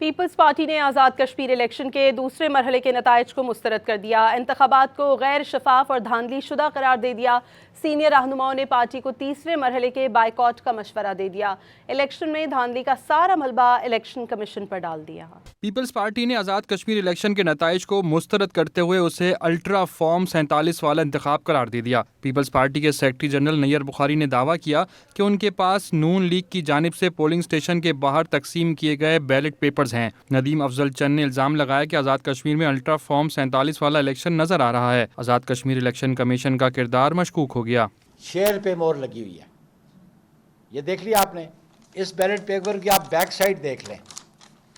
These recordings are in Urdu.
پیپلز پارٹی نے آزاد کشمیر الیکشن کے دوسرے مرحلے کے نتائج کو مسترد کر دیا۔ انتخابات کو غیر شفاف اور دھاندلی شدہ قرار دے دیا۔ سینئر رہنماؤں نے پارٹی کو تیسرے مرحلے کے بائیکاٹ کا مشورہ دے دیا۔ الیکشن میں دھاندلی کا سارا ملبہ الیکشن کمیشن پر ڈال دیا۔ پیپلز پارٹی نے آزاد کشمیر الیکشن کے نتائج کو مسترد کرتے ہوئے اسے الٹرا فارم 47 والا انتخاب قرار دے دیا۔ پیپلز پارٹی کے سیکرٹری جنرل نیر بخاری نے دعویٰ کیا کہ ان کے پاس نون لیگ کی جانب سے پولنگ اسٹیشن کے باہر تقسیم کیے گئے بیلٹ پیپرز ہیں۔ ندیم افضل چند نے الزام لگایا کہ آزاد کشمیر میں الٹرا فارم 47 والا الیکشن نظر آ رہا ہے۔ آزاد کشمیر الیکشن کمیشن کا کردار مشکوک ہو گیا۔ شیئر پہ مور لگی ہوئی ہے، یہ دیکھ لیا آپ نے۔ اس بیلٹ پیپر کی آپ بیک سائڈ دیکھ لیں،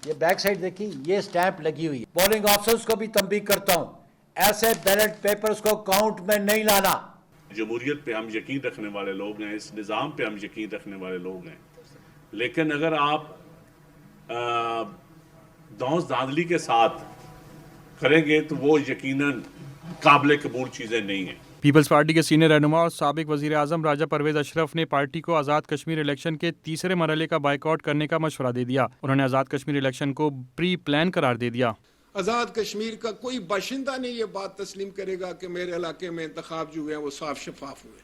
یہ بیک سائڈ دیکھی، یہ سٹیمپ لگی ہوئی ہے۔ پولنگ آفیسرز کو بھی تنبیہ کرتا ہوں، ایسے بیلٹ پیپرز کو کاؤنٹ میں نہیں لانا۔ جمہوریت پہ ہم یقین رکھنے والے لوگ ہیں، اس نظام پہ ہم یقین رکھنے والے لوگ ہیں، لیکن اگر آپ دھونس دھاندلی کے ساتھ کریں گے تو وہ یقیناً قابل قبول چیزیں نہیں ہیں۔ پیپلز پارٹی کے سینئر رہنما اور سابق وزیر اعظم راجہ پرویز اشرف نے پارٹی کو آزاد کشمیر الیکشن کے تیسرے مرحلے کا بائیکاٹ کرنے کا مشورہ دے دیا۔ انہوں نے آزاد کشمیر الیکشن کو پری پلان قرار دے دیا۔ آزاد کشمیر کا کوئی باشندہ نہیں یہ بات تسلیم کرے گا کہ میرے علاقے میں انتخاب جو ہوئے ہیں وہ صاف شفاف ہوئے،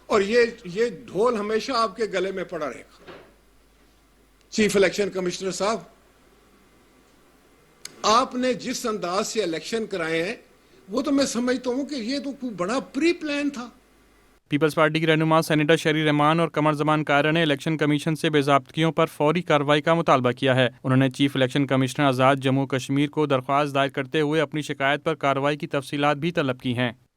اور یہ ڈھول ہمیشہ آپ کے گلے میں پڑا رہے گا۔ چیف الیکشن کمشنر صاحب، آپ نے جس انداز سے الیکشن کرائے ہیں وہ تو میں سمجھتا ہوں کہ یہ تو کوئی بڑا پری پلان تھا۔ پیپلز پارٹی کے رہنما سینیٹر شہری رحمان اور قمر زمان کائرہ نے الیکشن کمیشن سے بے ضابطگیوں پر فوری کارروائی کا مطالبہ کیا ہے۔ انہوں نے چیف الیکشن کمشنر آزاد جموں کشمیر کو درخواست دائر کرتے ہوئے اپنی شکایت پر کارروائی کی تفصیلات بھی طلب کی ہیں۔